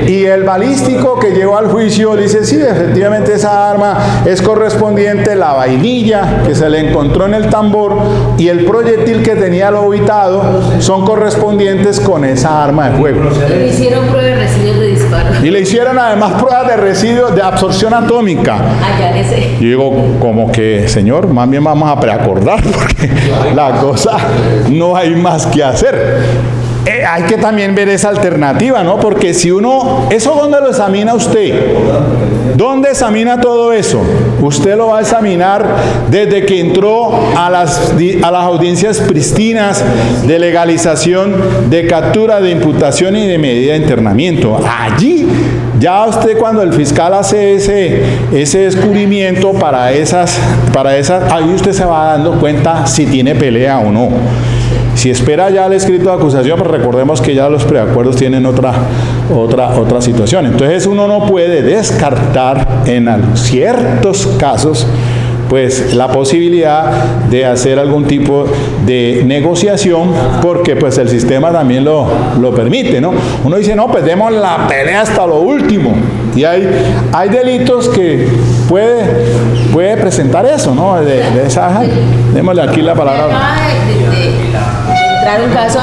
y el balístico que llegó al juicio dice, sí, efectivamente esa arma es correspondiente, la vainilla que se le encontró en el tambor y el proyectil que tenía lobitado son correspondientes con esa arma de fuego. Y le hicieron pruebas de residuos de disparo. Y le hicieron además pruebas de residuos de absorción atómica. Allá, ese. Yo digo, como que, señor, más bien vamos a preacordar, porque la cosa no hay más que hacer. Hay que también ver esa alternativa, ¿no? Porque si uno, ¿eso dónde lo examina usted? ¿Dónde examina todo eso? Usted lo va a examinar desde que entró a las audiencias pristinas de legalización, de captura, de imputación y de medida de internamiento. Allí, ya usted cuando el fiscal hace ese descubrimiento para esas, ahí usted se va dando cuenta si tiene pelea o no. Si espera ya el escrito de acusación, pues recordemos que ya los preacuerdos tienen otra situación. Entonces uno no puede descartar en ciertos casos pues la posibilidad de hacer algún tipo de negociación, porque pues el sistema también lo permite, ¿no? Uno dice, no, pues demos la pelea hasta lo último. Y hay delitos que puede presentar eso, ¿no? Démosle aquí la palabra. Acaba de entrar un caso,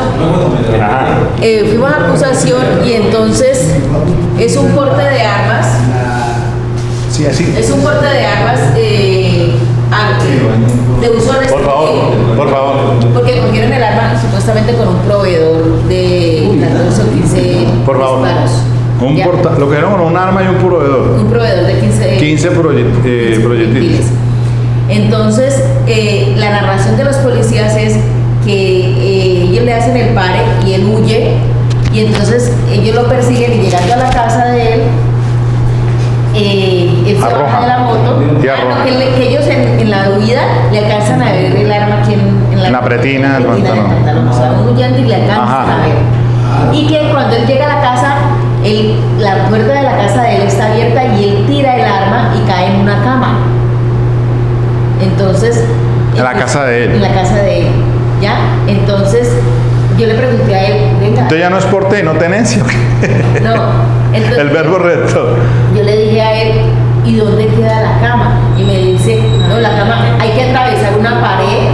fuimos a acusación y entonces es un porte de armas. Sí, así. Es un porte de armas de uso restringido. Por favor. Porque cogieron el arma supuestamente con un proveedor de 14 o 15 Por favor. disparos. Lo que era un arma y un proveedor. Un proveedor de 15 proyectiles. Entonces, la narración de los policías es que ellos le hacen el pare y él huye, y entonces ellos lo persiguen y llegando a la casa de él, él se baja de la moto, que ellos en la huida le alcanzan a ver el arma aquí en la pretina del pantalón. O sea, huyendo y le alcanzan a ver. Y que cuando él llega a la casa, la puerta de la casa de él está abierta y él tira el arma y cae en una cama. Entonces... En la casa de él. En la casa de él, ¿ya? Entonces, yo le pregunté a él, venga... ¿Usted ya no es porte, no tenencia? No. Entonces, el verbo recto. Yo le dije a él, ¿y dónde queda la cama? Y me dice, no, la cama hay que atravesar una pared,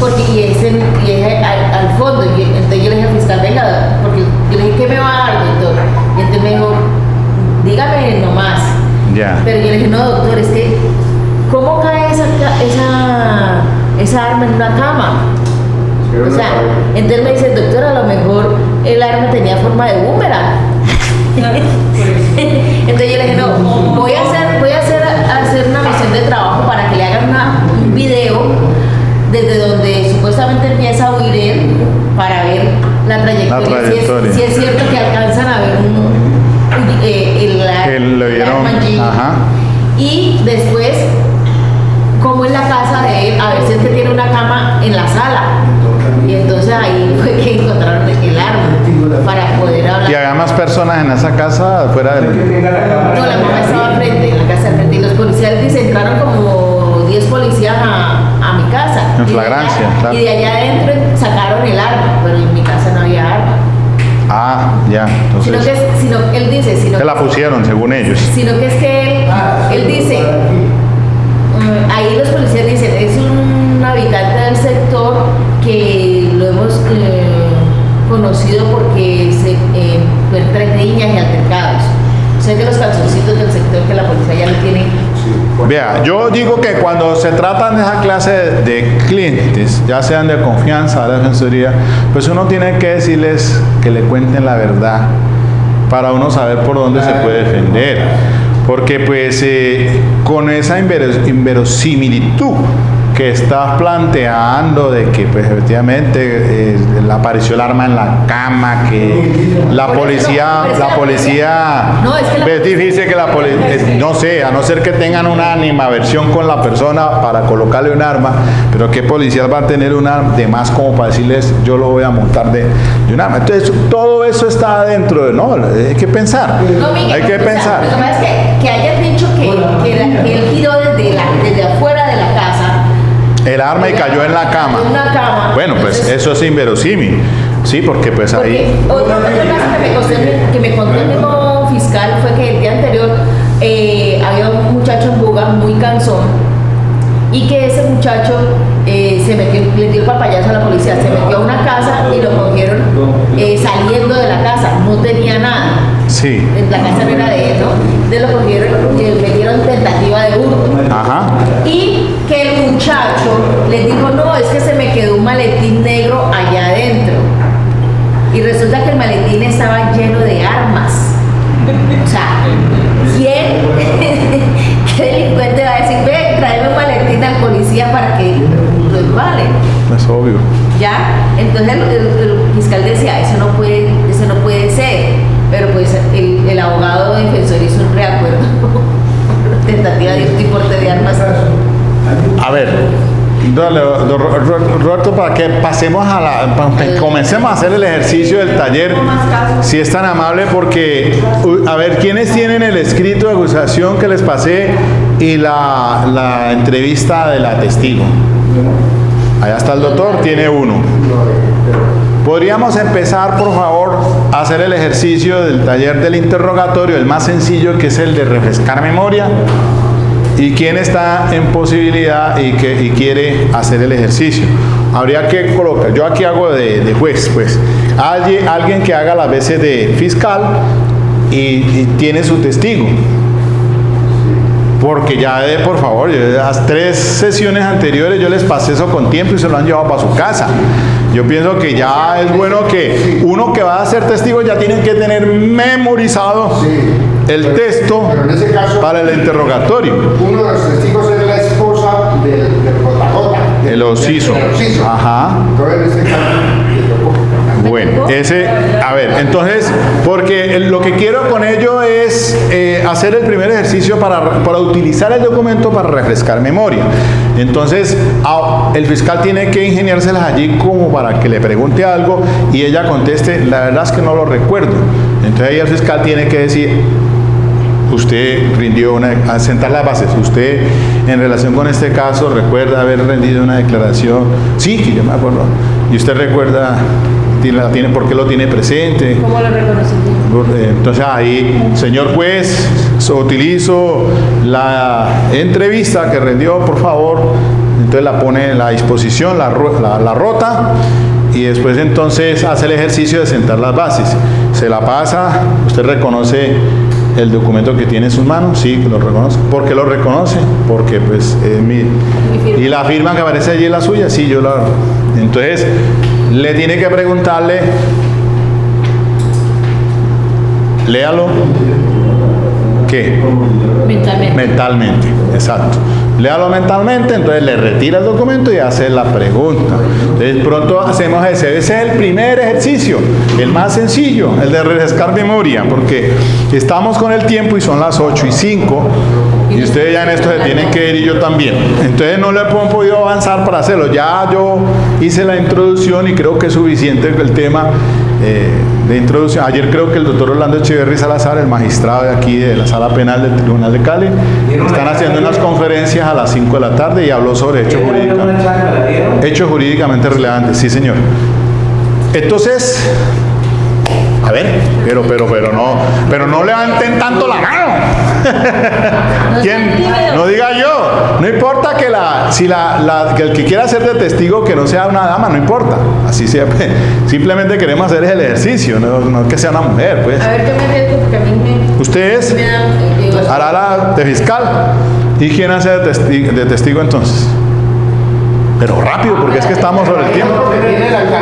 porque y es al fondo. Y entonces yo le dije al fiscal, venga, porque yo le dije, ¿qué me va a dar, doctor? Y entonces me dijo, dígame nomás. Ya. Pero yo le dije, no, doctor, es que, ¿cómo cae esa arma en una cama? O sea, entonces me dice, doctor, a lo mejor el arma tenía forma de boomerang. Entonces yo le dije, no, voy a hacer una misión de trabajo para que le hagan un video desde donde supuestamente empieza a huir él, para ver la trayectoria. Si es cierto que alcanzan a ver el arma allí. Y después, como en la casa de él, a ver si es que tiene una cama en la sala. Y entonces ahí fue que encontraron el arma para poder hablar. ¿Y había más personas en esa casa fuera del...? No, la mamá estaba al frente, en la casa al frente. Y los policías dicen, entraron como 10 policías a mi casa. En flagrancia, claro. Y de allá adentro sacaron el arma, pero en mi casa no había arma. Ah, ya. Entonces, él dice... se la pusieron, según ellos. Sino que es que él dice... ahí los policías dicen, es un habitante del sector que lo hemos conocido porque se encuentra riñas y altercados. O sea que los calzoncitos del sector que la policía ya no tiene. Vea, yo digo que cuando se tratan de esa clase de clientes, ya sean de confianza, de defensoría, pues uno tiene que decirles que le cuenten la verdad para uno saber por dónde se puede defender. Porque pues con esa inverosimilitud que estás planteando de que pues efectivamente apareció el arma en la cama, que la policía, No, es que la es difícil que la policía, no sé, a no ser que tengan una animaversión con la persona para colocarle un arma, pero qué policía va a tener un arma de más como para decirles yo lo voy a montar de un arma. Entonces todo eso está dentro de, no, hay que pensar, No, Miguel, hay que o sea, pensar. Lo que pasa es que hayas dicho que él giró desde afuera de la casa. El arma y cayó en la cama. En una cama. Bueno, pues Entonces, eso es inverosímil. Sí, porque pues ahí... Porque otra cosa que me contó el mismo fiscal fue que el día anterior había un muchacho en Buga muy cansón y que ese muchacho se metió, le dio el papayazo a la policía, se metió a una casa y lo cogieron saliendo de la casa, no tenía nada. Sí. La casa no era de él, ¿no? De lo cogieron, le metieron tentativa de hurto. Ajá. Y que el muchacho les dijo, no, es que se me quedó un maletín negro allá adentro. Y resulta que el maletín estaba lleno de armas. O sea, ¿quién? ¿Qué delincuente va a decir, ve, tráeme un maletín al policía para que lo vale? Es obvio. ¿Ya? Entonces el fiscal decía, eso no puede ser. Pero pues el abogado defensor hizo un reacuerdo. Tentativa de hurto y porte de armas. A ver, Roberto, para que pasemos comencemos a hacer el ejercicio del taller, si es tan amable, porque, a ver, ¿quiénes tienen el escrito de acusación que les pasé y la entrevista de la testigo? Allá está el doctor, tiene uno. Podríamos empezar, por favor, a hacer el ejercicio del taller del interrogatorio, el más sencillo, que es el de refrescar memoria. ¿Y quién está en posibilidad y quiere hacer el ejercicio? Habría que colocar, yo aquí hago de juez, pues, alguien que haga las veces de fiscal y tiene su testigo. Porque ya, por favor, las 3 sesiones anteriores yo les pasé eso con tiempo y se lo han llevado para su casa. Yo pienso que ya es bueno que uno que va a ser testigo ya tiene que tener memorizado el texto pero en ese caso, para el interrogatorio. Uno de los testigos es la esposa del JJ. El ociso. Ajá. Entonces en este caso le tocó. Bueno, a ver, entonces, porque lo que quiero con ello es hacer el primer ejercicio para utilizar el documento para refrescar memoria. Entonces, el fiscal tiene que ingeniárselas allí como para que le pregunte algo y ella conteste, la verdad es que no lo recuerdo. Entonces ahí el fiscal tiene que decir, usted rindió a sentar las bases, usted en relación con este caso recuerda haber rendido una declaración, sí, que yo me acuerdo, y usted recuerda, ¿por qué lo tiene presente? ¿Cómo lo reconocí? Entonces ahí, señor juez, utilizo la entrevista que rendió, por favor, entonces la pone en la disposición, la rota, y después entonces hace el ejercicio de sentar las bases, se la pasa, usted reconoce el documento que tiene en sus manos, sí, que lo reconoce. ¿Por qué lo reconoce? Porque pues es mi firma. Y la firma que aparece allí es la suya, sí, yo la... Entonces, le tiene que preguntarle, léalo, ¿qué? Mentalmente, exacto. Léalo mentalmente, entonces le retira el documento y hace la pregunta. Entonces pronto hacemos ese es el primer ejercicio, el más sencillo, el de refrescar memoria, porque estamos con el tiempo y son las 8:05 y ustedes ya en esto se tienen que ir y yo también. Entonces no le hemos podido avanzar para hacerlo. Ya yo hice la introducción y creo que es suficiente el tema de introducción. Ayer creo que el doctor Orlando Echeverry Salazar, el magistrado de aquí de la Sala Penal del Tribunal de Cali, están haciendo unas conferencias a las 5 de la tarde y habló sobre hechos jurídicamente relevantes. Sí, señor. Entonces, a ver, pero no levanten tanto la mano. ¿Quién? No diga yo. No importa que que el que quiera ser de testigo que no sea una dama, no importa. Así sea. Simplemente queremos hacer el ejercicio, no que sea una mujer, pues. A ver, yo me arriesgo porque a mí me... Ustedes hará la de fiscal. ¿Y quién hace de testigo entonces? Pero rápido, porque es que estamos sobre el tiempo.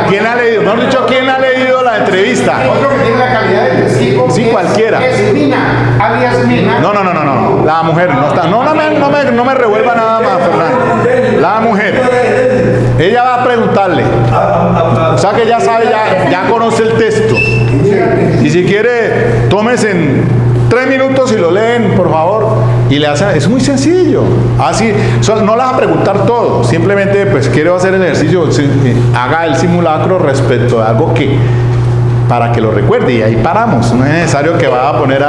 ¿Quién ha leído? Mejor dicho, ¿quién ha leído la entrevista? Otro que tiene la calidad de testigo. Sí, cualquiera. Es Mina, alias Mina. No. La mujer no está. No me revuelva nada más, Fernando. La mujer. Ella va a preguntarle. O sea que ya sabe, ya conoce el texto. Y si quiere, tómese en 3 minutos y lo leen, por favor. Y le hacen, es muy sencillo. Así, no le vas a preguntar todo. Simplemente, pues, quiero hacer el ejercicio. Haga el simulacro respecto a algo para que lo recuerde. Y ahí paramos. No es necesario que vaya a poner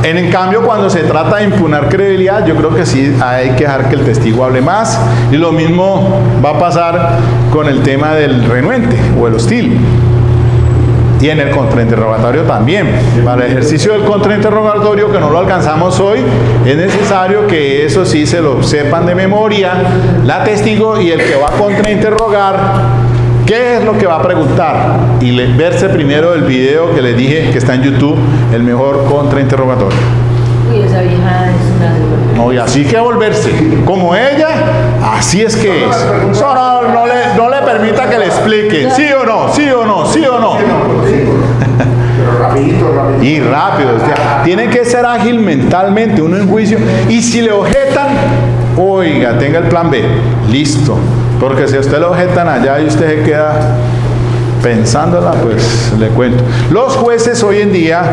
en cambio, cuando se trata de impunar credibilidad, yo creo que sí hay que dejar que el testigo hable más. Y lo mismo va a pasar con el tema del renuente o el hostil. Y en el contrainterrogatorio también. Para el ejercicio del contrainterrogatorio, que no lo alcanzamos hoy, es necesario que eso sí se lo sepan de memoria la testigo y el que va a contrainterrogar. ¿Qué es lo que va a preguntar? Y verse primero el video que les dije que está en YouTube, el mejor contrainterrogatorio. Uy, esa vieja es una... No, y así que volverse. Como ella, así es que es. Eso no le permita que le explique. ¿Sí o no? ¿Sí o no? ¿Sí o no? Pero rapidito. Y rápido. Tiene que ser ágil mentalmente, uno en juicio. Y si le objetan, oiga, tenga el plan B. Listo. Porque si a usted le objetan allá y usted se queda pensándola, pues le cuento. Los jueces hoy en día,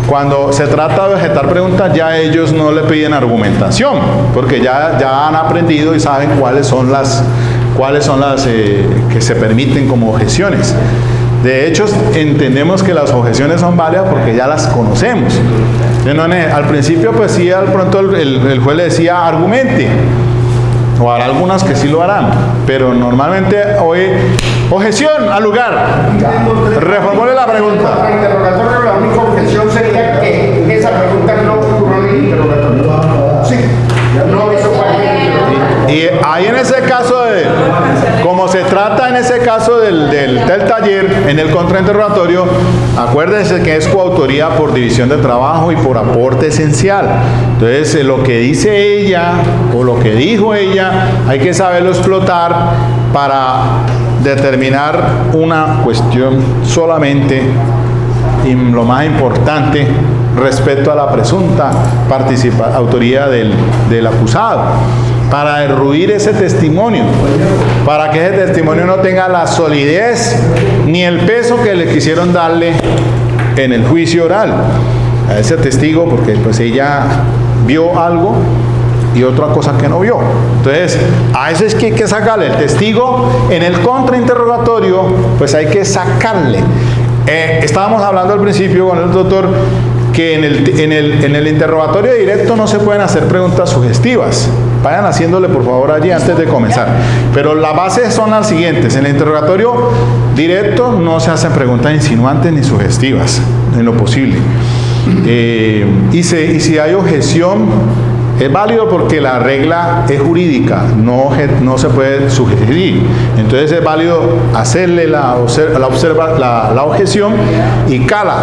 cuando se trata de objetar preguntas, ya ellos no le piden argumentación, porque ya han aprendido y saben cuáles son las que se permiten como objeciones. De hecho, entendemos que las objeciones son válidas porque ya las conocemos. Al principio, pues sí, al pronto el juez le decía, argumente. O hará algunas que sí lo harán, pero normalmente hoy, objeción al lugar. Reformule la pregunta. Para el interrogatorio, la única objeción sería que esa pregunta no ocurrió en el interrogatorio. Sí, no hizo parte del interrogatorio. Y ahí en ese caso, como se trata en ese caso del taller, en el contrainterrogatorio, acuérdense que es coautoría por división de trabajo y por aporte esencial. Entonces, lo que dice ella o lo que dijo ella, hay que saberlo explotar para determinar una cuestión solamente, y lo más importante, respecto a la presunta autoría del acusado, para derruir ese testimonio, para que ese testimonio no tenga la solidez ni el peso que le quisieron darle en el juicio oral a ese testigo, porque pues ella vio algo y otra cosa que no vio. Entonces, a eso es que hay que sacarle. El testigo en el contrainterrogatorio, pues hay que sacarle. Estábamos hablando al principio con el doctor que en el interrogatorio directo no se pueden hacer preguntas sugestivas. Vayan haciéndole por favor allí antes de comenzar. Pero las bases son las siguientes. En el interrogatorio directo no se hacen preguntas insinuantes ni sugestivas, en lo posible. Y si hay objeción, es válido porque la regla es jurídica, no se puede sugerir. Entonces es válido hacerle la objeción y cala.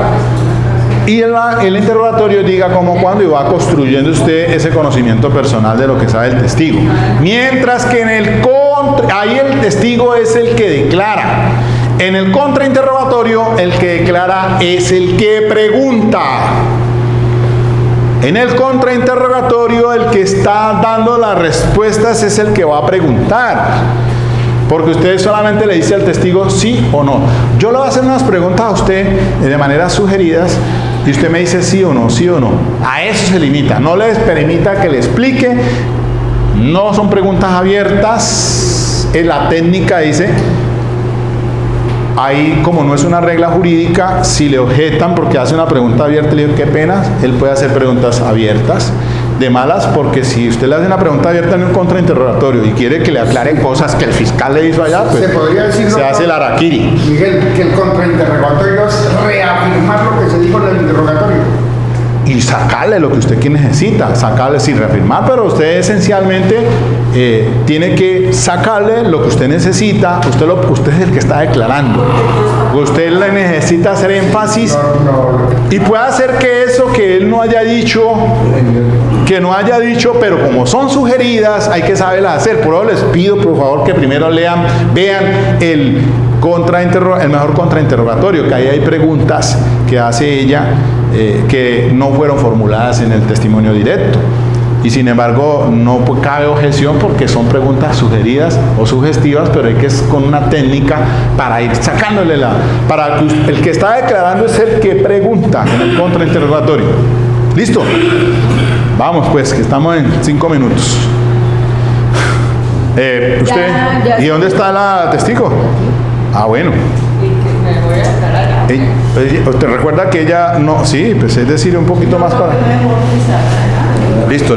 Y el interrogatorio diga cómo, cuándo, y va construyendo usted ese conocimiento personal de lo que sabe el testigo. Mientras que ahí el testigo es el que declara. En el contrainterrogatorio, el que declara es el que pregunta. En el contrainterrogatorio, el que está dando las respuestas es el que va a preguntar. Porque usted solamente le dice al testigo sí o no. Yo le voy a hacer unas preguntas a usted de manera sugeridas y usted me dice sí o no, sí o no. A eso se limita. No les permita que le explique. No son preguntas abiertas. La técnica dice, ahí como no es una regla jurídica, si le objetan porque hace una pregunta abierta, le digo qué pena, él puede hacer preguntas abiertas. De malas, porque si usted le hace una pregunta abierta en un contrainterrogatorio y quiere que le aclaren cosas que el fiscal le hizo allá, pues se hace el harakiri. Miguel, que el contrainterrogatorio es reafirmar lo que se dijo en el interrogatorio. Y sacarle lo que usted necesita, sacarle sin reafirmar, pero usted esencialmente tiene que sacarle lo que usted necesita. Usted es el que está declarando. Usted le necesita hacer énfasis y puede hacer que eso que él no haya dicho, que no haya dicho, pero como son sugeridas, hay que saberlas hacer. Por eso les pido, por favor, que primero vean el mejor contrainterrogatorio, que ahí hay preguntas que hace ella que no fueron formuladas en el testimonio directo. Y sin embargo, no cabe objeción porque son preguntas sugeridas o sugestivas, pero hay que es con una técnica para ir sacándole para que el que está declarando es el que pregunta en el contrainterrogatorio. ¿Listo? Vamos pues, que estamos en 5 minutos. ¿Usted? ¿Y dónde está la testigo? Ah, bueno. Me voy a aclarar. ¿Te recuerda que ella no? Sí, pues es decir, un poquito más para... Listo.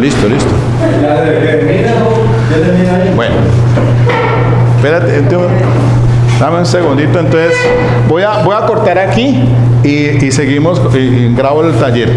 Bueno, espérate, dame un segundito, entonces voy a cortar aquí y seguimos y grabo el taller.